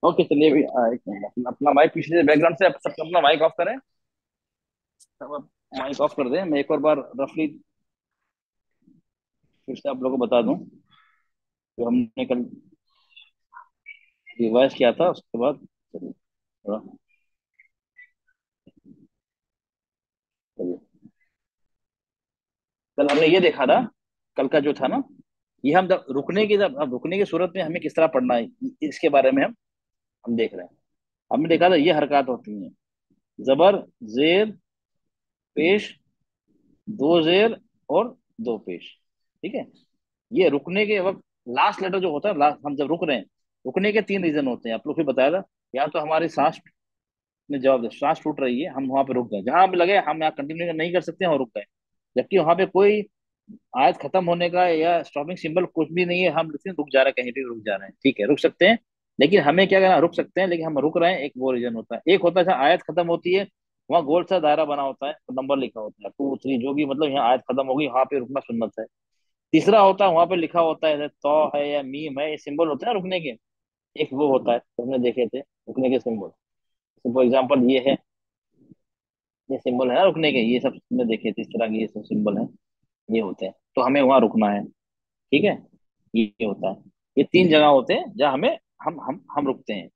Okay चलिए भी एक मिनट अपना माइक पीछे से बैकग्राउंड से सब अपना माइक ऑफ करें। सब अब माइक ऑफ कर दें। मैं एक और बार रफली फिर से आप लोगों को बता दूं जो हमने कल रिवाइज किया था उसके बाद। चलिए थोड़ा चलिए। कल हमने ये देखा था, कल का जो था ना, ये हम जब रुकने की सूरत में हमें किस तरह पढ़ना है इसके बारे में हम देख रहे हैं। हमने देखा था ये हरकत होती हैं, जबर, जेर, पेश, दो जेर और दो पेश। ठीक है। ये रुकने के वक्त लास्ट लेटर जो होता है, लास्ट हम जब रुक रहे हैं, रुकने के तीन रीजन होते हैं। आप लोग फिर बताया था, या तो हमारी सांस ने जवाब दिया, सांस टूट रही है, हम वहां पे रुक गए, जहां हमें लगे हम यहाँ कंटिन्यू नहीं कर सकते हैं और रुक गए। जबकि वहां पे कोई आयत खत्म होने का या स्टॉपिंग सिंबल कुछ भी नहीं है, हम सिर्फ रुक जा रहे हैं, कहीं भी रुक जा रहे हैं, ठीक है रुक सकते हैं। लेकिन हमें क्या करना, रुक सकते हैं लेकिन हम रुक रहे हैं, एक वो रीजन होता है। एक होता है जहाँ आयत खत्म होती है, वहाँ गोल सा दायरा बना होता है तो नंबर लिखा होता है 2 3, जो भी मतलब यहाँ आयत खत्म होगी वहां पे रुकना सुन्नत है। तीसरा होता है वहां पे लिखा होता है, जैसे तो है या मीम है, ये सिंबल होते हैं ना रुकने के। एक वो होता है तो हमने देखे थे रुकने के सिंबल। फॉर एग्जाम्पल ये है, ये सिंबल है ना रुकने के, ये सब हमने देखे थे इस तरह के, ये सब सिंबल है, ये होते हैं तो हमें वहां रुकना है। ठीक है। ये होता है। ये तीन जगह होते हैं जहाँ हमें हम रुकते हैं।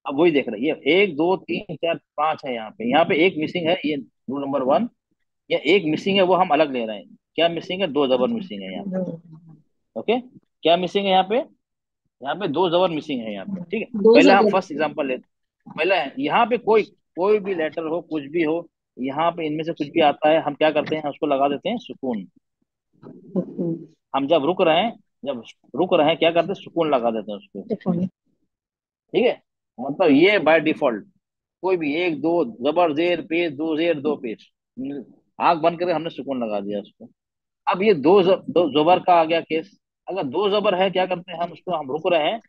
अब वही देख रहे हैं, ये 1 2 3 4 5 है, यहाँ पे एक मिसिंग है, ये रूल नंबर 1। या एक मिसिंग है वो हम अलग ले रहे हैं। क्या मिसिंग है? दो जबर मिसिंग है यहाँ पे। ओके। क्या मिसिंग है यहाँ पे? यहाँ पे दो जबर मिसिंग है यहाँ पे। ठीक है। दो पहले हम जगह। फर्स्ट एग्जांपल लेते। पहले यहाँ पे कोई कोई भी लेटर हो, कुछ भी हो, यहाँ पे इनमें से कुछ भी आता है, हम क्या करते हैं, उसको लगा देते हैं सुकून। हम जब रुक रहे हैं, जब रुक रहे हैं क्या करते हैं, सुकून लगा देते हैं उसको। ठीक है। मतलब ये बाय डिफॉल्ट कोई भी एक दो जबर जेर पेश, दो जेर दो पेश, आंख बंद करके हमने सुकून लगा दिया उसको। अब ये दो जबर का आ गया केस। अगर दो जबर है क्या करते हैं हम, उसको हम रुक रहे हैं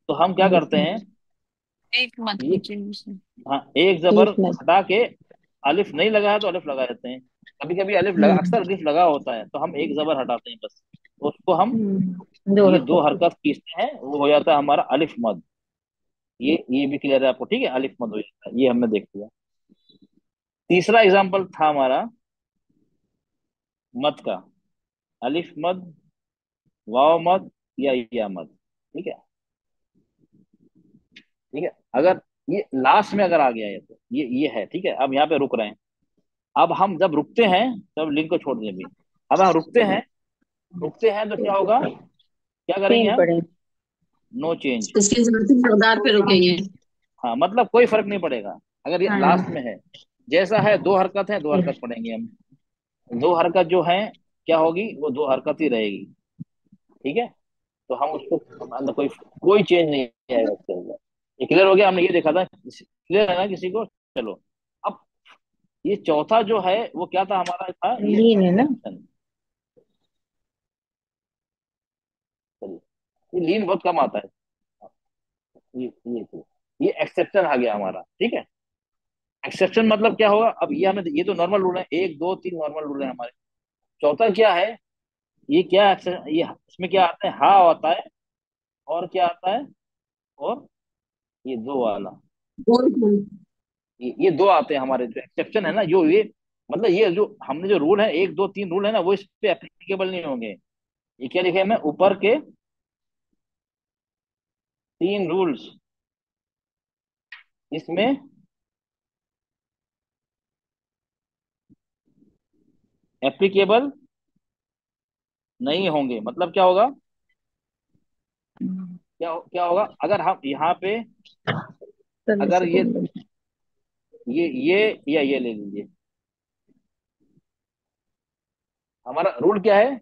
तो हम क्या करते हैं, एक मत ये, कीजिए मुझसे। हाँ एक जबर अलिफ मत। हटा के अलिफ नहीं लगा है तो अलिफ लगा देते हैं। कभी कभी अलिफ लगा, अक्सर अलिफ लगा होता है तो हम एक जबर हटाते हैं बस, तो उसको हम दो ये दो हरकत। हरकत खींचते हैं, वो हो जाता है हमारा अलिफ मद। ये भी क्लियर है आपको? ठीक है, अलिफ मद हो जाता है, ये हमने देख लिया। तीसरा एग्जाम्पल था हमारा मद का, अलिफ मद, वाव मद या मद। ठीक है। ठीक है। अगर ये लास्ट में अगर आ गया है तो ये है। ठीक है। अब यहाँ पे रुक रहे हैं। अब हम जब रुकते हैं, तब लिंक को छोड़ दें भी। अब हम रुकते हैं, रुकते हैं तो क्या होगा, क्या करेंगे तीन हम, पढ़े। No change. इसकी जरूरत सरदार पे रुकेंगे। हाँ मतलब कोई फर्क नहीं पड़ेगा अगर ये लास्ट हाँ। में है। जैसा है, दो हरकत है, दो हरकत पढ़ेंगे हम। दो हरकत जो है क्या होगी, वो दो हरकत ही रहेगी। ठीक है। तो हम उसको अंदर कोई कोई चेंज नहीं आएगा उसके अंदर। ये क्लियर हो गया? हमने ये देखा था, क्लियर है ना किसी को? चलो। अब ये चौथा जो है वो क्या था हमारा, था ये लीन है ना। एक्सेप्शन। चलिए, ये लीन बहुत कम आता है। ये एक्सेप्शन आ गया हमारा। ठीक है। एक्सेप्शन मतलब क्या होगा, अब ये हमें, ये तो नॉर्मल रूल है, 1 2 3 नॉर्मल रूल है हमारे। चौथा क्या है, ये क्या ये इसमें क्या आता है, हा आता है, और क्या आता है, और ये दो वाला, बोल बोल। ये दो आते हैं हमारे जो एक्सेप्शन है ना, जो ये मतलब ये जो हमने जो रूल है, 1 2 3 रूल है ना, वो इस पे एप्लीकेबल नहीं होंगे। ये क्या लिखे हैं, मैं ऊपर के तीन रूल्स इसमें एप्लीकेबल नहीं होंगे। मतलब क्या होगा, क्या क्या होगा अगर हम यहाँ पे, चलिए अगर सुकून में। ये या ये ले लीजिए, हमारा रूल क्या है,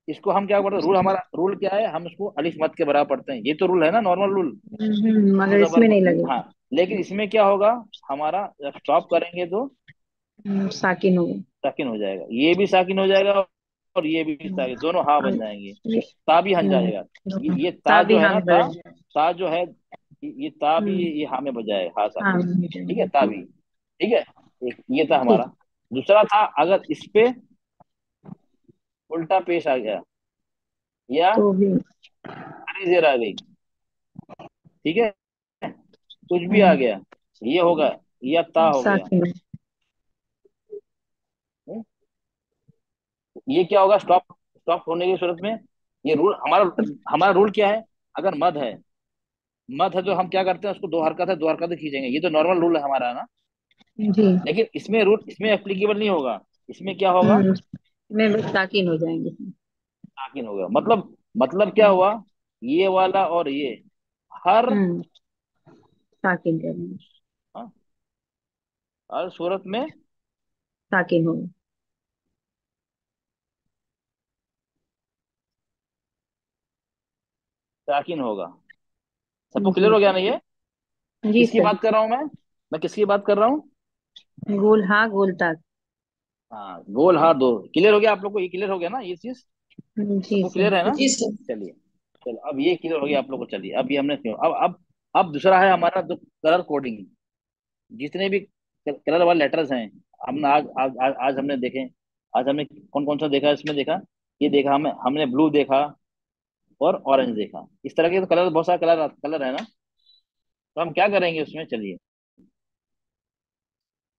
इसको हम क्या पढ़ते हैं, रूल हमारा रूल क्या है, हम उसको अलिफ मत के बराबर पढ़ते हैं। ये तो रूल है ना, नॉर्मल रूल। दो मगर जबर इसमें को, नहीं लगे। हाँ। लेकिन इसमें क्या होगा, हमारा जब स्टॉप करेंगे तो साकिन हो गए। साकिन हो जाएगा, ये भी साकिन हो जाएगा और ये भी साकिन, दोनों हाँ बन जाएंगे। ता भी हन जाएगा। ये ता ताबी जो है हाँ ना, में ता, बदल जाए। ता जो है, ये ता भी, हम्म। ये हाँ में बजाए, हाँ हाँ साकिन। में ठीक है, जाएंगे। ता भी। ठीक है। एक ये था ठीक। हमारा। दूसरा था, अगर इस पे उल्टा पेश आ गया, या तो भी। हरी जेर आ गई, ठीक है, कुछ भी आ हम्म, गया, ये होगा, या ता हो गया। साकिन। हम्म? ये क्या होगा, स्टॉप, स्टॉप होने की सूरत में। ये रूल हमारा, हमारा रूल क्या है, अगर मद है, मद है तो हम क्या करते हैं, उसको दो हरकत है, दो हरकत खींचेंगे, ये तो नॉर्मल रूल है हमारा ना। जी। लेकिन इसमें रूल, इसमें एप्लीकेबल नहीं होगा। इसमें क्या होगा, में बस साकिन हो जाएंगे। साकिन होगा, मतलब क्या हम्म। हुआ, ये वाला और ये, हर, हम्म, साकिन करेंगे। हाँ, हर सूरत में साकिन होगा। साकिन होगा। सबको क्लियर जी हो गया सर। ना ये। जी किसकी सर। बात कर रहा हूँ मैं किसकी बात कर रहा हूँ। गोल हाँ गोल ताक। हाँ, गोल हाथ दो, क्लियर हो गया आप लोग को, ये क्लियर हो गया ना ये चीज, जी सबको सर। क्लियर है ना। जी सर। चलिए, चलो अब ये क्लियर हो गया आप लोग को, चलिए अब ये हमने क्यों, अब दूसरा है हमारा जो कलर कोडिंग। जितने भी कलर वाले लेटर्स हैं, हमने आज हमने देखे, आज हमने कौन कौन सा देखा, इसमें देखा, ये देखा, हमें हमने ब्लू देखा और ऑरेंज देखा, इस तरह के तो कलर, बहुत सारे कलर कलर है ना। तो हम क्या करेंगे उसमें, चलिए,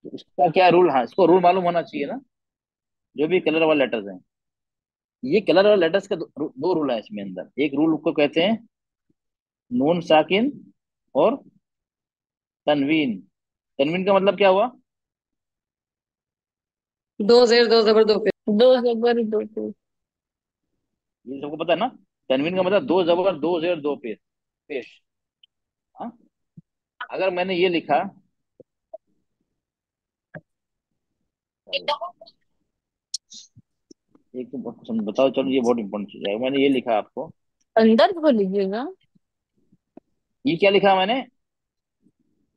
तो इसका क्या रूल, हाँ इसको रूल मालूम होना चाहिए ना, जो भी कलर वाले लेटर्स हैं। ये कलर वाले लेटर्स के दो रूल है इसमें अंदर। एक रूल को कहते हैं नून साकिन और तनवीन। तनवीन का मतलब क्या हुआ, दो जेर दो जबर दो पे। दो जबर दो पे। ये सबको पता है ना। तनवीन का मतलब दो जबर दो जेर दो पेश, पेश, हाँ। अगर मैंने ये लिखा, एक तो बताओ, चलो ये बहुत इंपॉर्टेंट चीज है, मैंने ये लिखा आपको, अंदर को लीजिएगा। ये क्या लिखा मैंने,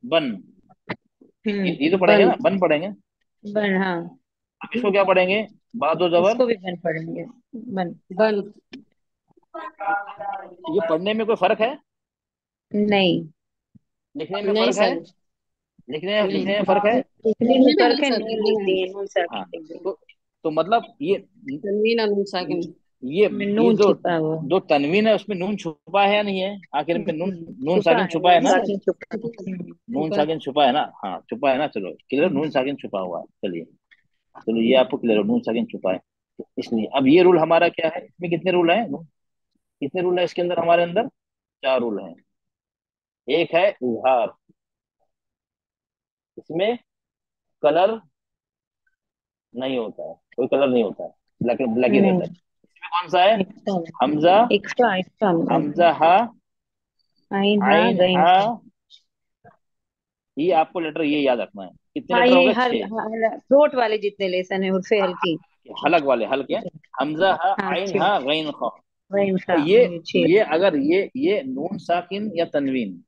बन, ये तो पढ़ेंगे बन। ना, बन पढ़ेंगे। बन हाँ। अब इसको क्या पढ़ेंगे, बा दो जबर, इसको भी बन पढ़ेंगे। बन। बन। ये पढ़ने में कोई फर्क है, नहीं। लिखने में नहीं फर्क है, सर। नहीं। लिखने में फर्क है। लिखने में फर्क है, नील लिख दिए, नून हाँ, साकिन लिख दिए। तो मतलब तनवीन और नून साकिन। ये में ये नून जो छिपा हुआ है। जो तनवीन है उसमें नून छुपा है या नहीं है, आखिर में नून, नून छुपा साकिन है, छुपा है नून ना, साकिन छुपा है। नून छुपा है। साकिन छुपा है ना, हाँ छुपा है ना, चलो क्लियर, नून साकिन छुपा हुआ है, चलिए, चलो ये आपको क्लियर, नून साकिन छुपा है। तो इसलिए अब ये रूल हमारा क्या है, इसमें कितने रूल है, कितने रूल है इसके अंदर, हमारे अंदर चार रूल हैं। एक है इजहार, इसमें कलर नहीं होता है, कोई कलर नहीं होता है, ब्लैक ब्लैक ही रहता है। नहीं। इसमें कौन सा है, एक्स्ट्रा। हमजा, एक्स्ट्रा एक्स्ट्रा नहीं। हमजा हा, आइन हाँ आइन गईन हा, हाँ। ये आपको लेटर ये याद रखना है, कितने हाँ लेटर हो ये गए, हर छह। थ्रोट वाले जितने लेसन है उर्फे हल्की। हलक वाले, हल्के, हमजा हा, हाँ आइन छः। हा, गईन खा। गईन तो हाँ ये छः। ये अगर ये नून साकिन या तनवीन,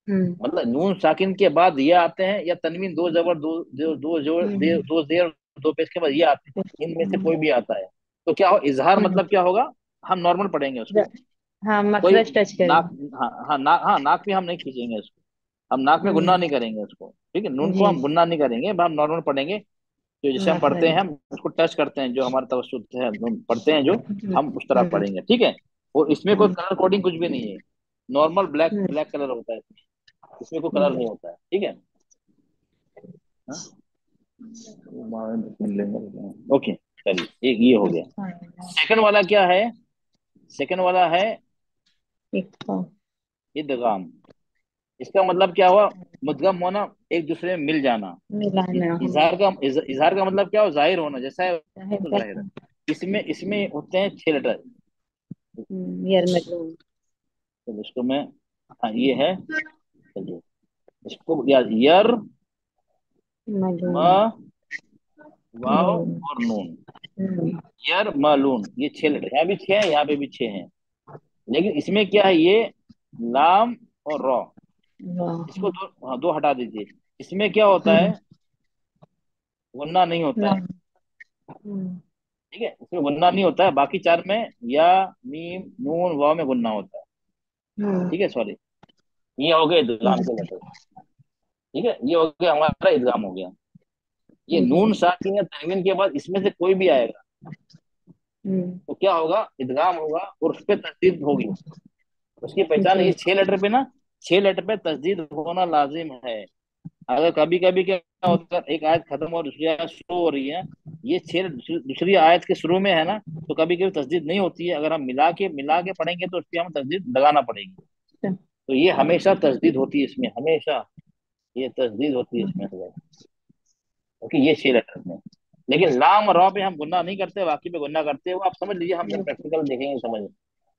हम्म। मतलब नून साकिन के बाद ये आते हैं, या तनवीन दो जबर हम्म। दो जेर दो पेश के बाद ये आते हैं, इनमें से कोई भी आता है, तो क्या हो, इजहार हम्म। मतलब क्या होगा, हम नॉर्मल पढ़ेंगे उसको, हाँ कोई मखरज टच नाक, करेंगे। हाँ नाक भी हम नहीं खींचेंगे उसको, हम नाक में गुन्ना हम्म। नहीं करेंगे उसको, ठीक है, नून को जी। हम गुन्ना नहीं करेंगे, हम नॉर्मल पढ़ेंगे। तो जैसे हम पढ़ते हैं, मखरज। हम उसको टच करते हैं, जो हमारा तवज्जुद है, हम पढ़ते हैं जो, हम्म। हम उस तरह हम्म। पढ़ेंगे, ठीक है। और इसमें कोई हम्म। कलर कोडिंग कुछ भी नहीं है, नॉर्मल ब्लैक हम्म। ब्लैक कलर होता है, इसमें कोई कलर हम्म। नहीं होता है, ठीक है। हाँ? ओके, चलिए एक ये हो गया। सेकंड वाला क्या है, सेकंड वाला है इक्का। इदगाम। इसका मतलब क्या हुआ, मुद्गम होना, एक दूसरे में मिल जाना। मिलाना हाँ। इजहार का मतलब क्या हो, जाहिर होना, जैसा है जाहिर तो जाहिर है। करना। इसमें इसमें होते हैं छह लेटर। यार मजलूम। तो इसको मैं, हाँ ये है, चलिए इसको याद, यर, म, मजलूम। वाव नून। और नून, हम्म। यर मालून, ये छह लेटर, यहाँ भी छह है, यहाँ पे भी छह है। लेकिन इसमें क्या है, ये लाम और रॉ, वाह। इसको दो, हाँ दो हटा दीजिए। इसमें क्या होता हम्म। है, गुन्ना नहीं होता है, नाम। हम्म। ठीक है, इसमें गुन्ना नहीं होता है, बाकी चार में या, मीम, नून, वाव में गुन्ना होता है, हम्म। ठीक है, सॉरी, ये हो गए इदगाम के लेटर, ठीक है, ये हो गया हमारा इदगाम हो गया। ये जी। नून साकिन या तनवीन के बाद इसमें से कोई भी आएगा, तो क्या होगा, इदगाम होगा और उस पर तस्दीद होगी। उसकी पहचान है, जी। ये 6 लेटर पे ना, 6 लेटर पे तस्दीद होना लाजिम है। अगर कभी कभी क्या होता है, एक आयत खत्म और दूसरी आयत शुरू हो रही है, ये छह दूसरी आयत के शुरू में है ना, तो कभी कभी तस्दीद नहीं होती है। अगर हम मिला के पढ़ेंगे तो उस पर हमें तस्दीद लगाना पड़ेगी। तो ये हमेशा तस्दीद होती है इसमें, हमेशा ये तस्दीद होती है इसमें तो, क्योंकि ये 6 लेटर में। लेकिन लाम और रॉ पे हम गुन्ना नहीं करते, बाकी पे गुन्ना करते हैं। वो आप समझ लीजिए, हम जब प्रैक्टिकल देखेंगे समझ।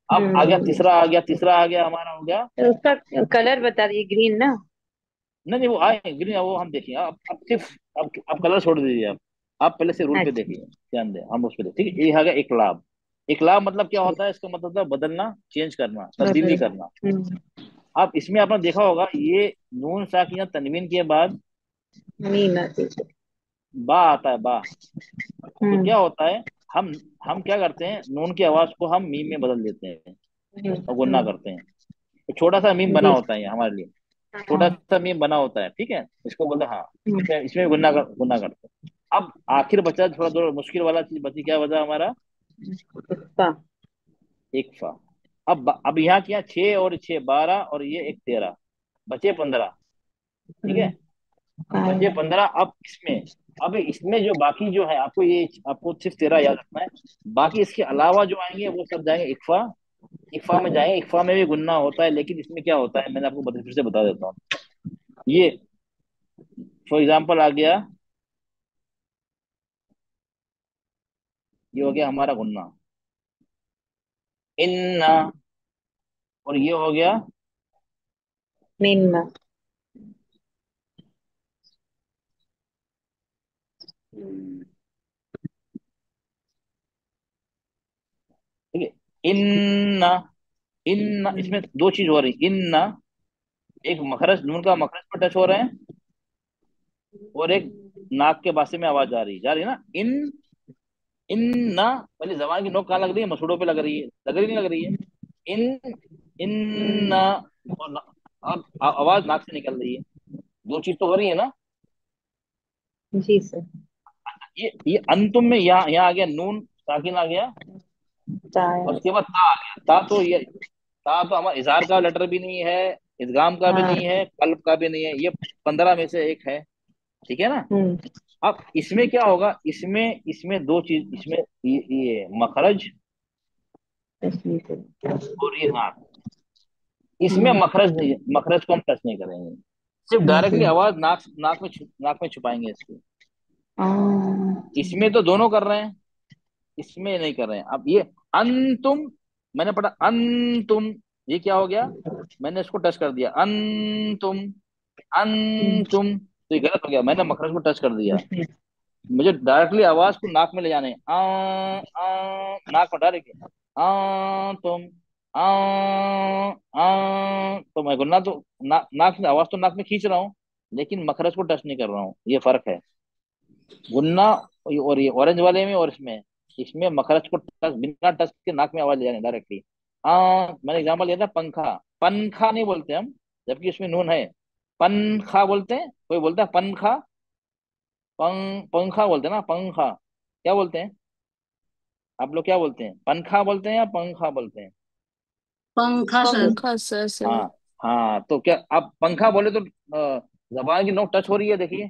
अब आ गया हम्म। तीसरा, आ गया तीसरा, आ गया हमारा, हो गया। तो उसका कलर बता दिए, ग्रीन ना? नहीं नहीं, वो आए ग्रीन, वो हम देखेंगे। अब सिर्फ अब कलर छोड़ दीजिए। आप पहले से रूल पे अच्छा। देखिए, ध्यान दें, हम उस पे देखिए। ठीक है, ये आ गया इकलाब। इकलाब मतलब क्या होता है, इसका मतलब होता है बदलना, चेंज करना, तब्दीली बदल। करना। अब इसमें आपने देखा होगा, ये नून साकिन तनवीन के बाद मीम आती है। बा आता है, बा। तो हम्म। क्या होता है, हम हम क्या करते हैं, नून की आवाज को हम मीम में बदल देते हैं और गुन्ना हम्म। करते हैं। तो छोटा सा मीम बना जी। होता है ये हमारे लिए, छोटा हाँ। सा मीम बना होता है, ठीक है, इसको बोलते हैं, हाँ। हम्म। इसमें गुन्ना करते हैं। अब आखिर बचा थोड़ा थोड़ा मुश्किल वाला चीज बची, क्या बचा हमारा, उसका। एक फा। अब यहाँ क्या, 6 और 6 12, और ये एक 13, बचे 15। ठीक है, हम्म। बचे हाँ। 15। अब इसमें जो बाकी जो है, आपको सिर्फ 13 याद रखना है। बाकी इसके अलावा जो आएंगे वो सब जाएंगे इकफा। इकफा में जाएंगे, इकफा में भी गुन्ना होता है, लेकिन इसमें क्या होता है, मैंने आपको फिर से बता देता हूँ। ये फॉर एग्जाम्पल आ गया, ये हो गया हमारा गुन्ना, इन्ना। और ये हो गया, मीम। ठीक है, इन्ना। इन्ना, इसमें दो चीज हो रही, इन्ना, एक मखरज, नून का मखरज पर टच हो रहे हैं, और एक नाक के पासे में आवाज जा रही है ना, इन्ना। पहले जबान की नोक कहाँ लग रही है, मसूड़ों पे लग रही है, लग रही नहीं लग रही है, इन इन्ना। और अब आवाज नाक से निकल रही है, दो चीज तो हो रही है ना। जी सर। ये अंतुम में यहाँ यहाँ आ गया, नून साकिन आ गया, और बताया। उसके बाद ता आ गया। ता तो हमारा इजहार का लेटर भी नहीं है, इदगाम का भी हाँ। नहीं है, कल्ब का भी नहीं है, ये 15 में से एक है। ठीक है ना। हम्म। अब इसमें क्या होगा, इसमें इसमें दो चीज, इसमें ये मखरज तस्वीर से। और ये नाक। इसमें हम्म। मखरज नहीं है, मखरज को हम टच नहीं करेंगे। सिर्फ डायरेक्टली जी। आवाज नाक में छुपाएंगे इसकी। हाँ। इसमें तो दोनों कर रहे हैं, इसमें नहीं कर रहे हैं। अब ये अंतुम, मैंने पढ़ा अंतुम, ये क्या हो गया, मैंने इसको टच कर दिया, अंतुम, हम्म। अंतुम, तो ये गलत हो गया, मैंने मखरज को टच कर दिया। जी। मुझे डायरेक्टली आवाज को नाक में ले जाने, नाक में डायरेक्ट, आ तुम, आ तो मैं गुन्ना तो नाक से आवाज तो नाक में खींच रहा हूँ, लेकिन मखरज को टच नहीं कर रहा हूँ, ये फर्क है। गुन्ना और ये ऑरेंज वाले में और इसमें, इसमें मखरज को टच, बिना टच के नाक में आवाज ले जाने डायरेक्टली। मैंने एग्जांपल दिया था, पंखा। पंखा नहीं बोलते हम, जबकि इसमें नून है। पंखा बोलते हैं, कोई बोलता है पंखा, पंखा बोलते हैं ना, पंखा। क्या बोलते हैं आप लोग, क्या बोलते हैं, पंखा बोलते हैं या पंखा बोलते हैं। पंखा सर। पंखा सर सर। हाँ, हाँ, तो क्या आप पंखा बोले तो जबान की नोक टच हो रही है, देखिए,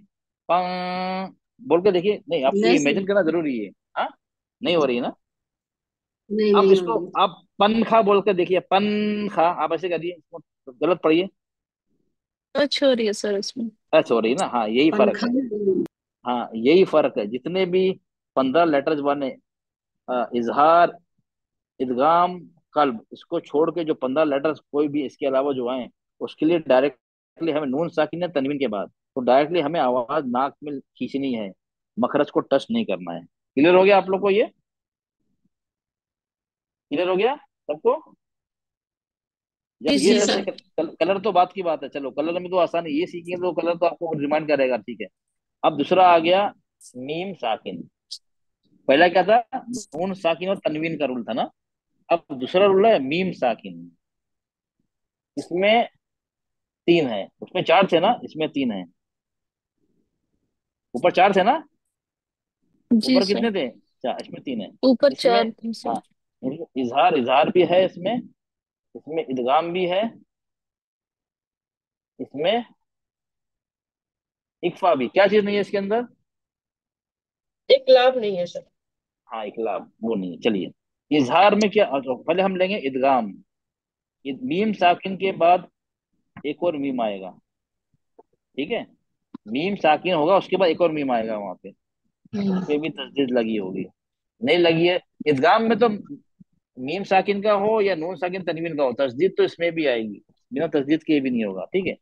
पंग बोल के देखिए, नहीं आपको ये नहीं इमेजिन सर। करना जरूरी है। हाँ, नहीं हो रही है ना। नहीं अब नहीं हो इसको रही। आप पंखा बोल के देखिए, पंखा, आप ऐसे करिए, इसको गलत पढ़िए, टच हो रही है सर इसमें। टच हो रही है ना, हाँ यही फर्क पंखा है। नहीं। हाँ यही फर्क है, जितने भी 15 लेटर्स बने, इजहार, इदगाम, कल्ब, इसको छोड़ के जो 15 लेटर्स कोई भी इसके अलावा जो आए, उसके लिए डायरेक्टली हमें नून साकिन है तनवीन के बाद, तो डायरेक्टली हमें आवाज नाक में खींचनी है, मखरज को टच नहीं करना है। क्लियर हो गया आप लोग को ये, क्लियर हो गया सबको। जी जब ये जी सर। सब सर। कलर तो बात की बात है, चलो कलर में तो आसानी, ये सीखेंगे तो कलर तो आपको रिमाइंड करेगा, ठीक है। अब दूसरा आ गया, मीम साकिन। पहला क्या था, नून साकिन और तनवीन का रूल था ना। अब दूसरा रूल है मीम साकिन। इसमें 3 है, उसमें 4 थे ना, इसमें 3 है। ऊपर 4 थे ना, जी ऊपर सर। कितने थे, अच्छा, इसमें तीन है। ऊपर इसमें, चार थे सर। हाँ, इजहार, इजहार भी है इसमें। इसमें इदगाम भी है। इसमें इक्फा भी। क्या चीज नहीं है इसके अंदर? एक लाभ नहीं है सर। हाँ, इकलाब वो नहीं है। चलिए, इजहार में क्या, तो पहले हम लेंगे इदगाम। मीम साकिन के बाद एक और मीम आएगा, ठीक है। मीम साकिन होगा, उसके बाद एक और मीम आएगा वहां पे, उस पे भी तस्दीद लगी होगी। नहीं लगी है। इदगाम में तो मीम साकिन का हो या नून साकिन तनवीन का हो, तस्दीद तो इसमें भी आएगी, बिना तस्दीद के भी नहीं होगा, ठीक है।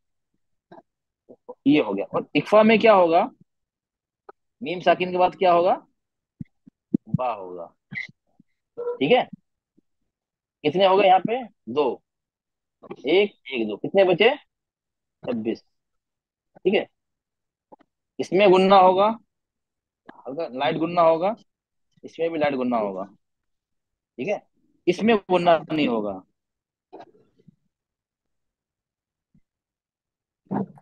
ये हो गया। और इक्फा में क्या होगा? मीम साकिन के बाद क्या होगा? बा होगा, ठीक है। कितने हो गए यहाँ पे? दो। एक एक दो, कितने बचे? 26, ठीक है। इसमें गुन्ना होगा, हल्का लाइट गुन्ना होगा। इसमें भी लाइट गुन्ना होगा, ठीक है। इसमें गुन्ना नहीं होगा।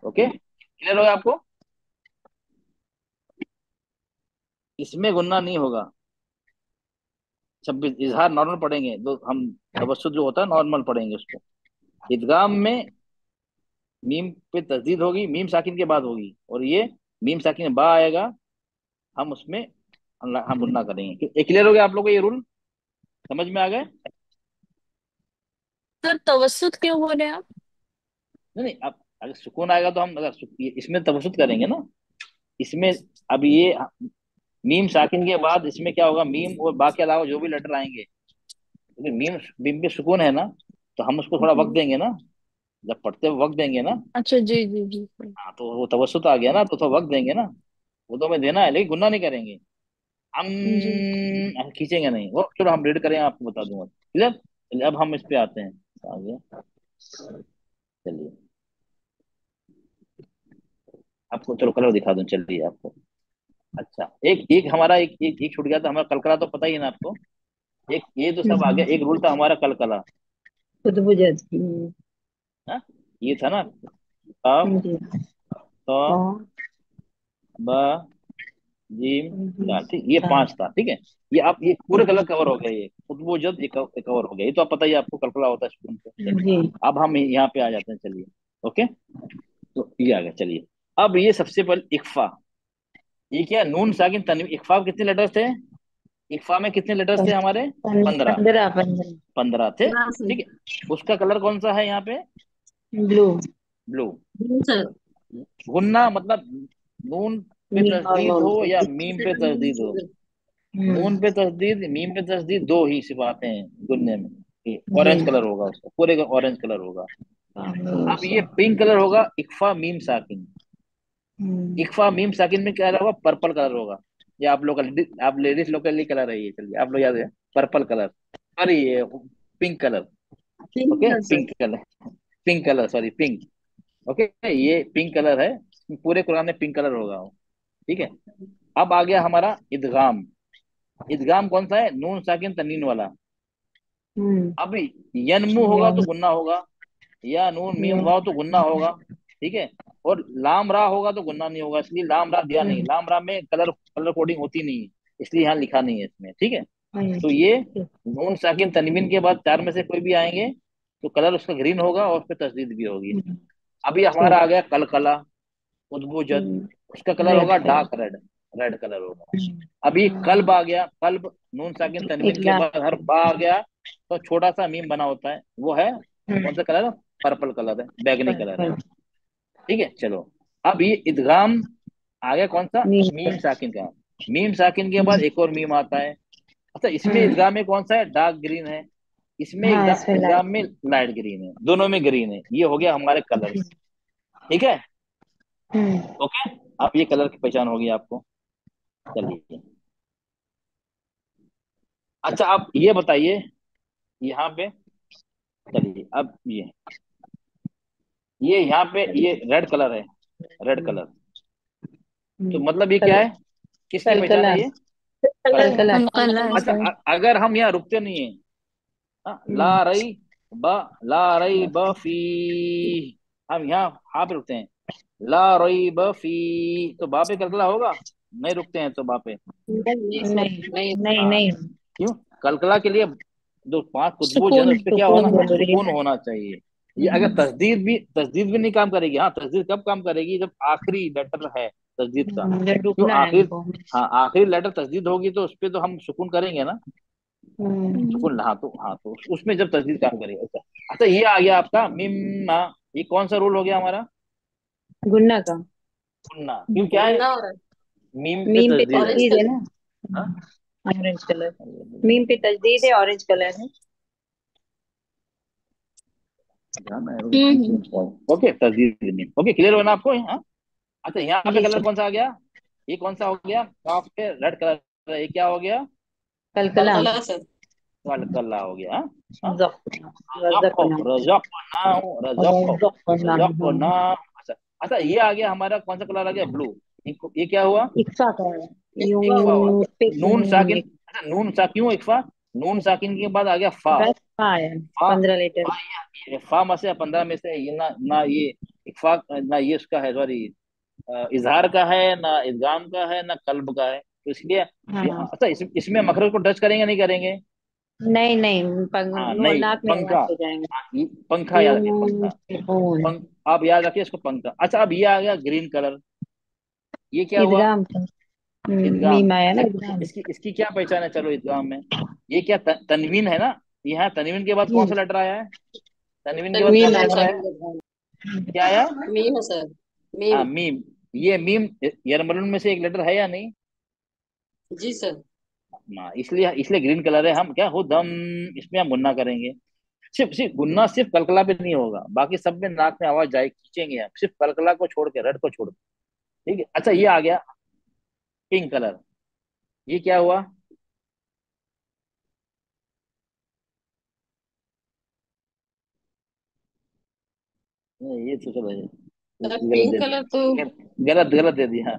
ओके, क्लियर होगा आपको? इसमें गुन्ना नहीं होगा। 26 इजहार नॉर्मल पढ़ेंगे तो हम, तवस्सुत जो होता है नॉर्मल पढ़ेंगे उसको। इदगाम में मीम पे तस्दीद होगी, मीम साकिन के बाद होगी, और ये मीम साकिन में बा आएगा, हम उसमें हम गुन्ना करेंगे। ये क्लियर हो गया आप लोगों को? ये रूल समझ में आ गए? सर तवस्सुत क्यों बोल रहे हैं आप? नहीं नहीं, अब अगर सुकून आएगा तो हम, अगर इसमें तवसुत करेंगे ना, इसमें। अब ये मीम साकिन के बाद इसमें क्या होगा? मीम और बा के अलावा जो भी लेटर आएंगे, क्योंकि मीम मीम पे सुकून है ना, तो हम उसको थोड़ा वक्त देंगे ना, जब पढ़ते हुए वक्त देंगे ना। अच्छा जी जी जी सर। हाँ, तो वो तवसुत आ गया ना, तो थोड़ा वक्त देंगे ना। वो तो हमें देना है, लेकिन गुन्ना नहीं करेंगे। हम जी। खींचेंगे नहीं वो। चलो हम रीड करें, आपको बता दूंगा, क्लियर। चलिए, अब हम इस पे आते हैं आगे। चलिए, आपको चलो कलर दिखा दूं, चलिए आपको। अच्छा, एक एक हमारा एक छूट गया था हमारा, कलकला तो पता ही है ना आपको। एक ये तो सब आ गया। एक रूल था हमारा कलकला। खुद बुझ। हाँ, ये था ना, कफ, जी। तो, और ब, जीम, जी। दाल, ठीक। ये हाँ। पांच था, ठीक है। ये आप, ये पूरे कलर कवर हो गया। ये खुतबो जद ये कवर हो गया। ये तो आप पता ही है, आपको कलकला होता है स्पून पे। चलिए, जी। अब हम यहाँ पे आ जाते हैं, चलिए। ओके, तो ये आ गया, चलिए। अब ये सबसे पहले इक्फा। ये क्या? नून साकिन तनवीन। इक्फा में कितने लेटर्स थे? इक्फा में कितने लेटर्स थे हमारे? 15। 15 15। 15 थे, बस ठीक है। उसका कलर कौन सा है यहाँ पे? ब्लू। ब्लू। सर। गुन्ना मतलब नून पे नीम और तस्दीद नून हो पे। या मीम पे तस्दीद हो। नून पे तस्दीद, मीम पे तस्दीद, दो ही सिर्फ आते हैं गुन्ने में। जी। ऑरेंज कलर होगा उसका, पूरे का ऑरेंज कलर होगा। हम्म। अब ये पिंक कलर होगा, इक्फा मीम साकिन। हम्म। इक्फा मीम साकिन में क्या होगा? पर्पल कलर होगा। ये आप लोग का, आप लेडीज लोग के लिए कलर है ये, चलिए आप लोग याद है, पर्पल कलर। सॉरी, ये pink colour. Okay, sir. Pink colour. Pink colour, sorry, pink. Okay, ये पिंक कलर है। पूरे कुरान में पिंक कलर होगा वो, ठीक है। अब आ गया हमारा इदगाम। इदगाम कौन सा है? नून साकिन तनवीन वाला। हम्म। अब यनमु होगा तो गुन्ना होगा, या नून मीम ये- वाव तो गुन्ना होगा, ठीक है। और लाम रा होगा तो गुन्ना नहीं होगा, इसलिए लाम रा दिया नहीं। हम्म। लाम रा में कलर कलर कोडिंग होती नहीं है, इसलिए यहाँ लिखा नहीं है इसमें, ठीक है। हम्म। तो ये नून साकिन तनवीन के बाद चार में से कोई भी आएंगे तो कलर उसका ग्रीन होगा, और उस पर तस्दीद भी होगी। हम्म। अभी हमारा आ ठीक। गया कलकला, उद्बुजत। उसका कलर रेड होगा colour. Dark red. Red colour होगा। अभी कल्ब आ गया, कल्ब। नून साकिन एक तनवीन के लाख। बाद हर बा आ गया, तो छोटा सा मीम बना होता है, वो है कौन सा कलर? पर्पल कलर है, बैगनी कलर है, पर्पल। ठीक है। चलो, अब ये इदगाम आ गया, कौन सा? नीम मीम कलर। साकिन का। मीम साकिन के बाद एक और मीम आता है। अच्छा, इसमें हम्म। इदगाम में कौन सा है? डार्क ग्रीन है। इसमें हाँ, इसमें इदगाम लाइट। में लाइट ग्रीन है, दोनों में ग्रीन है। ये हो गया हमारे कलर्स, ठीक है। हम्म। ओके, अब ये कलर की पहचान होगी आपको। चलिए, अच्छा आप ये बताइए, यहाँ पे, चलिए अब ये यहाँ पे ये रेड कलर है। रेड कलर, तो मतलब ये क्या कल है? किसकी कल पहचान है कला। ये? कल कलकला। कला। कला है अच्छा, सर। अगर हम यहाँ रुकते नहीं है, हाँ, हम्म। ला रई ब फी, हम यहाँ पे रुकते हैं, ला रई ब फी, तो बा पे कलकला होगा? नहीं रुकते हैं तो वहां पे? नहीं सर, नहीं नहीं। नहीं हाँ, नहीं। क्यों? कलकला के लिए जो 5 खुशबू जो है ना, सुकून। उस पे क्या होना, सुकून जरूरी सुकून है। होना चाहिए। ये अगर तस्दीद भी नहीं काम करेगी। हाँ, तस्दीद कब काम करेगी? जब आखिरी लेटर है तस्दीद का। जब क्यों रुकना है आखिर? हमको। हाँ, आखिरी लेटर तस्दीद होगी तो उस पे तो हम सुकून करेंगे ना। हम्म। सुकून, हाँ तो उसमें जब तस्दीद काम करेगी। अच्छा। अच्छा, ये आ गया आपका मीम मा। ये कौन सा रूल हो गया हमारा? गुन्ना का। सुनना। क्यों, क्या है? गुन्ना और मीम पे मीम पे तस्दीद है। ऑरेंज तजदीद है कलर। ना। हाँ? Orange colour. मीम पे तजदीद है, ऑरेंज कलर है। हम्म। ओके, तस्दीद मीम। ओके, क्लियर हो ना आपको? हाँ। अच्छा, यहाँ पे जी कलर सर। कौन सा आ गया? ये कौन सा हो गया? काफ पे रेड कलर। ये क्या हो गया? कलकला। कलकला सर। कलकला हो गया। हाँ। हाँ? रज़क़ना। रज़क़ो, रज़क़ना। रज़क़ना, रज़क़ो, रज़क़ना। रज़क़ना। अच्छा। अच्छा, ये आ गया हमारा कौन सा कलर आ गया? ब्लू। ये क्या हुआ? इक्फा का है। इक्वा इक्फा हुआ। हुआ। यूं पे नून साकिन। एक। अच्छा, नून सा क्यों इक्फा? नून साकिन के बाद आ गया फा। बस फा है। फा। 15 लीटर। फा, ये फा में से 15 में से ये ना ये इक्फा, ना ये उसका है, सॉरी, इजहार का है, ना इदगाम का है, ना कल्ब का है, तो इसलिए हाँ। अच्छा, इसमें मखरज को टच करेंगे नहीं करेंगे? नहीं नहीं, हाँ, नहीं, नाक में पंखा। आवाज हो जाएंगे। हाँ, ये पंखा याद रखिए, यूं पंखा। सुकून। आप याद रखिए इसको, पंखा। अच्छा, अब ये आ गया ग्रीन कलर। ये क्या हुआ? ईदगाम का। इदगाम। मीम आया ना, अच्छा, ईदगाम। इसकी क्या पहचान है? चलो, इदगाम में ये क्या तनवीन है ना। यहाँ तनवीन के बाद कौन सा हम्म। लेटर आया है? तनवीन के बाद मीम तनवीन कौन सा मीम लेटर आया। आया? साकिन के बाद। क्या आया? मीम है सर। हाँ, मीम। मीम। ये मीम यरमलून में से एक लेटर है या नहीं? जी सर। हाँ, इसलिए इसलिए ग्रीन कलर है। हम क्या हो दम, इसमें हम गुन्ना करेंगे। सिर्फ सिर्फ गुन्ना सिर्फ कलकला पे नहीं होगा, बाकी सब में नाक में आवाज जाए, खींचेंगे हम, सिर्फ कलकला को छोड़ के, रेड को छोड़ के। ठीक है। अच्छा, ये आ गया पिंक कलर। ये क्या हुआ? नहीं, ये तो चलो, सर ये गलत पिंक दे कलर तो दिया। गलत गलत दे दिया।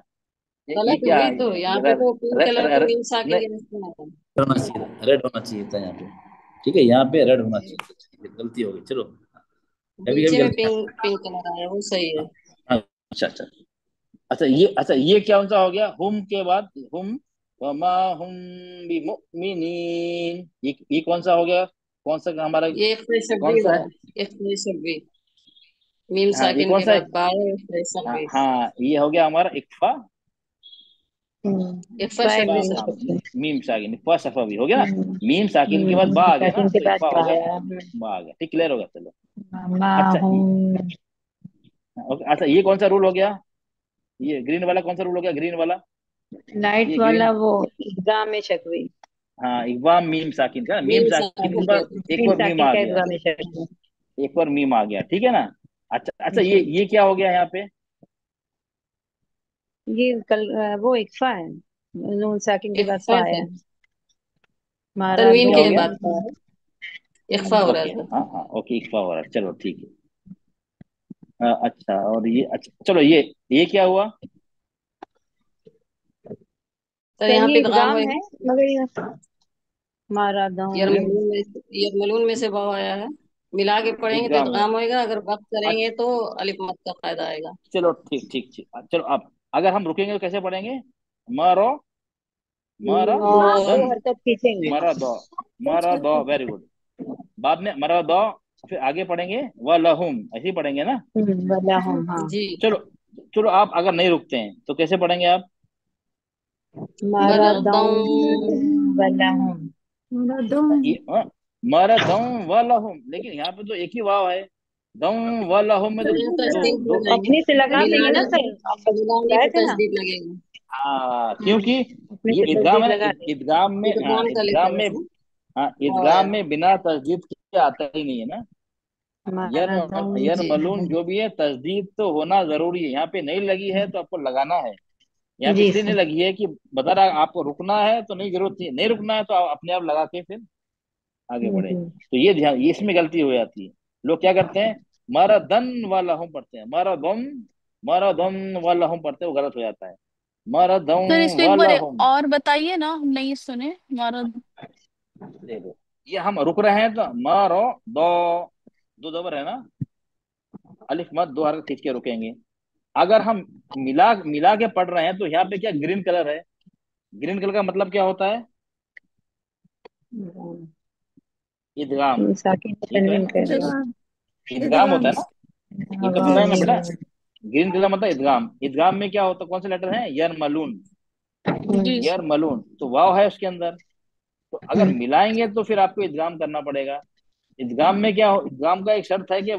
ये गलत क्या आ वही तो, यहाँ गया? पे रेड। तो पिंक कलर तो मीम साकिन नहीं, के निशान है। होना चाहिए था, रेड होना चाहिए था यहाँ पे। ठीक है, यहाँ पे रेड होना जी। चाहिए था। ठीक है, गलती हो गई, चलो। कभी कभी नीचे में गलती। पिंक पिंक कलर आया, वो सही है। हाँ, अच्छा अच्छा। अच्छा, ये क्या सा हो गया? हुम के बाद हुम, वमा हुम बिमुमिनीन। ये कौन सा हो गया? कौन सा हमारा? ये एक कौन शब्बी सा हुआ। है? एक शब्बी। मीम हाँ, ये साकिन कौन के सा है? बाद बाय एक हाँ शब्बी। हाँ, ये हो गया हमारा इक्फा। एक इक्फा, शब्बी मीम सर। हाँ, सकिन। मीम साकिन, इक्फा सफा भी हो गया ना। मीम साकिन के बाद बा आ गया ना, साकिन के तो बाद इक्फा हो गया। बाया। बा आ गया, ठीक, क्लियर होगा, चलो। मा अच्छा, हूँ। ओके। अच्छा, ये कौन सा रूल हो गया? ये ग्रीन वाला कौन सा रूल हो गया? ग्रीन वाला? लाइट ये वाला ग्रीन। वो ईदगाह में शकवी। हाँ, इकबाल मीम साकिन का, मीम मीम साकिन के साकिन बाद के। एक मीम और मीम साकिन आ का गया। ईदगाह में शकवी। एक और मीम आ गया, ठीक है ना। अच्छा अच्छा, ये जी। ये क्या हो गया यहाँ पे? ये कल वो इक्फा है। नून साकिन के एक बाद फा फर्स्ट है। है। मारा तनवीन क्या हो के गया? बाद का है। इख्फा हो रहा ओके, है सर। हाँ हाँ, ओके, इकफा हो रहा है, चलो ठीक है। अच्छा, और ये, अच्छा चलो, ये क्या हुआ? सर सर यहाँ ये पे दगाम इदगाम है, होएगा। मगर ये मारा दम। यरमलून में से वाव आया है। मिला के पढ़ेंगे तो ईदगाह में। इदगाम होएगा, अगर वक्त करेंगे अच्छा, तो अलिफ मत का फायदा आएगा। चलो, ठीक ठीक ठीक। चलो, अब अगर हम रुकेंगे तो कैसे पढ़ेंगे? मारो, मारा दो दम, हरकत खींचेंगे। मारा दो, मारा दो, वेरी गुड। बाद में मरा दो, फिर आगे पढ़ेंगे व लहुम, ऐसे ही पढ़ेंगे ना। वला हम, हाँ। जी। चलो। चलो, आप अगर नहीं रुकते हैं तो कैसे पढ़ेंगे आप? मारा मरदम। दम वला हम। मरा दम व लहुम, लेकिन यहाँ पे तो एक ही वाव है। दम व लहुम में तो सर यहाँ दो तस्दीक दो। लगाएंगे। अपने से लगा देंगे ना मिलाने सर, आप मिलाने बताए पे थे ना। तस्दीक लगेगा। हाँ, क्योंकि अपने ये से इदगाम तस्दीक है ना, लगा देंगे। इदगाम में, हाँ, इदगाम का इदगाम लेकर में। उसमें हाँ, वाव इदगाम आया। में बिना तस्दीद के आता ही नहीं है ना। मारा दम यर जी। मलून जो भी है, तस्दीद तो होना जरूरी है। यहाँ पे नहीं लगी है तो आपको लगाना है। यहाँ पे जी इसलिए नहीं सर। लगी है कि बता रहा आपको रुकना है तो नहीं, जरूरत नहीं, नहीं रुकना है तो आप अपने आप लगा के फिर आगे बढ़े। जी। तो ये ध्यान, ये इसमें गलती हो जाती है। लोग क्या करते हैं, मारा दन वाला हम पढ़ते हैं, मारा दम, मारा दम वाला हम पढ़ते हैं, वो गलत हो जाता है। मारा सर दम इसको एक वाला बार हम। और बताइए ना, हम नहीं सुने हमारा। देखो, ये हम रुक रहे हैं तो मारो दो, दो दबर है ना, अलिफ मत, दो हरकत खींच के रुकेंगे। अगर हम मिला मिला के पढ़ रहे हैं तो यहाँ पे क्या ग्रीन कलर है, ग्रीन कलर का मतलब क्या होता है? इदगाम। साकिन को ठीक है, तनवीन कह रही इदगाम होता है ना, ये तो पता है ना बेटा। है। ग्रीन कलर मतलब इदगाम। इदगाम में क्या होता है, कौन से लेटर है? यरमलून। जी सर। यरमलून तो वाव है उसके अंदर। तो अगर मिलाएंगे तो फिर आपको इदगाम करना पड़ेगा। इदगाम में क्या हो, इदगाम का एक शर्त है कि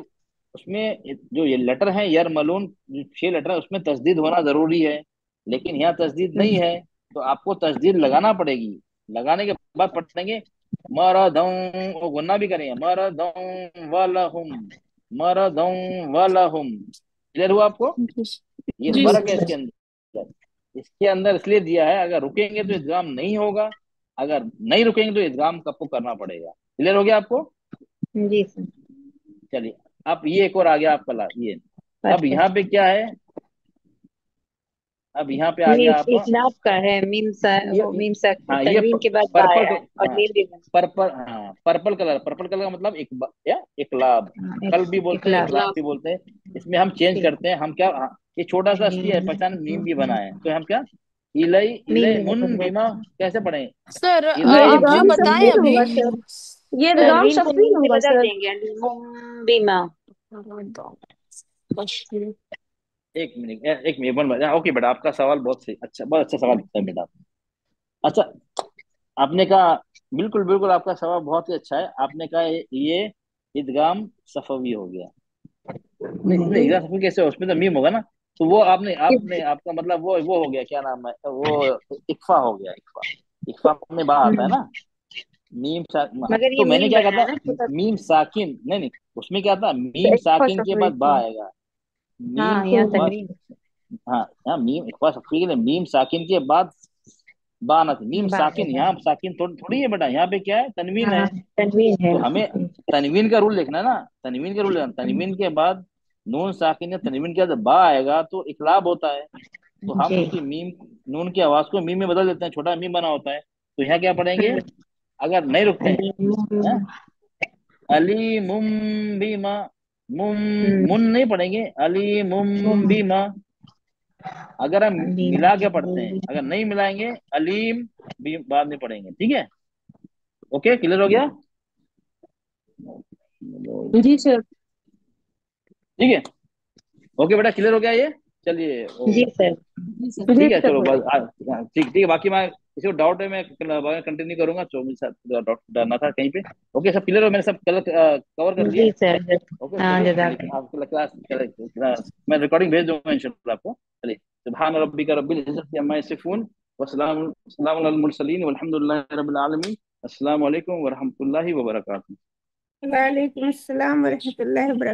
उसमें जो ये लेटर है यरमलून, जो 6 लेटर है उसमें तस्दीद होना जरूरी है, लेकिन यहाँ तस्दीद नहीं है, तो आपको तस्दीद लगाना पड़ेगी। लगाने के बाद पढ़ेंगे मरदम, और गुन्ना भी करेंगे मरदम वलहुम, मरदम वलहुम। क्लियर हुआ आपको? ये जी फर्क है सर। इसके अंदर। इसके अंदर इसलिए दिया है, अगर रुकेंगे तो इदगाम नहीं होगा, अगर नहीं रुकेंगे तो इदगाम आपको करना पड़ेगा। क्लियर हो गया आपको? जी सर। चलिए, अब ये एक और आ गया आपका ये। अब यहाँ परफेक्ट। पे क्या है, अब यहाँ पे आ मीम गया आप इस्नाप का है, ये, वो मीम सा हाँ ये तनवीन के बाद बा पर्पल, आया है और हाँ मीम भी बना। पर्पल, हाँ पर्पल कलर, पर्पल कलर का मतलब या इकलाब, हाँ, कल भी बोलते हैं, इखलास। इकलाब भी बोलते हैं। इसमें हम चेंज ठीक। करते हैं, हम क्या, हाँ, ये छोटा सा असली है पहचान, मीम भी बना है, तो हम क्या, इलई मीम इलई में मुन बदल बीमा, देते हैं। कैसे पढ़े? सर ये इलई आप जो इदगाम मुन बताएं तस्वीर अभी। होगा सर, ये इदगाम तनवीन को तस्वीर मीम से होगा बदल सर। देंगे, बीमा। एक मिनट, एक मिनट ओके बेटा, आपका सवाल बहुत सही, अच्छा, बहुत अच्छा सवाल है बेटा। अच्छा, आपने कहा, बिल्कुल बिल्कुल आपका सवाल बहुत ही अच्छा है। आपने कहा ये इदगाम सफवी हो गया। नहीं नहीं, इदगाम सफवी कैसे हो? उसमें तो मीम होगा ना। तो वो आपने आपने आपका मतलब वो हो गया, क्या नाम है वो, इक्फा हो गया, इक्फा। इक्फा में बा आता है ना, मगर ये तो मैंने मीम क्या बना कहा है था, ना छोटा मीम साकिन, नहीं नहीं, उसमें क्या था, सा, मीम एक साकिन फर्स्ट के बाद बा ऑफ। आएगा। मीम हाँ, यहाँ बस, तनवीन हाँ हाँ, मीम इकफा सफवी के लिए मीम साकिन के बाद बा आना थी, मीम साकिन, बाय। यहाँ साकिन थोड़ी है बेटा, यहाँ पे क्या है, तनवीन हाँ, है। तनवीन है। तो हमें तनवीन का रूल देखना है ना, तनवीन का रूल देखना, तनवीन के बाद नून साकिन या तनवीन के बाद बा आएगा तो इकलाब होता है। तो हम जी। उसकी मीम, नून की आवाज को मीम में बदल देते हैं, छोटा मीम बना होता है। तो यहाँ क्या पढ़ेंगे, अगर नहीं रुकते हैं, हाँ? अली मुम बीमा, मुम, मुन नहीं पढ़ेंगे, अली मुम बीमा। अगर हम मिला के पढ़ते हैं, अगर नहीं मिलाएंगे अलीम भी बाद में पढ़ेंगे, ठीक है? ओके, क्लियर हो गया? जी सर। ठीक है, ओके बेटा, क्लियर हो गया ये? चलिए जी सर। जी सर। जी ठीक है, सर। चलो बस ठीक ठीक है, बाकी मैं किसी को डाउट है मैं कंटिन्यू करूंगा, जो मुझे साथ डाउट डालना था कहीं पे। ओके, सब क्लियर हो, मैंने सब कलर कवर कर दिया। जी सर। ओके हाँ, चलिए, जजाक। चलिए आपको क्लास मैं रिकॉर्डिंग भेज दूंगा इंशाल्लाह आपको। चलिए, सुभान रब्बिका रब्बिल इज्जति अम्मा यसिफून, वसलाम सलामुन अलल मुरसलीन वल्हम्दुलिल्लाहि रब्बिल आलमीन। अस्सलाम वालेकुम व रहमतुल्लाहि व बरकातहू। वालेकुम अस्सलाम वरहमतुल्लाहि वबरकातुहू।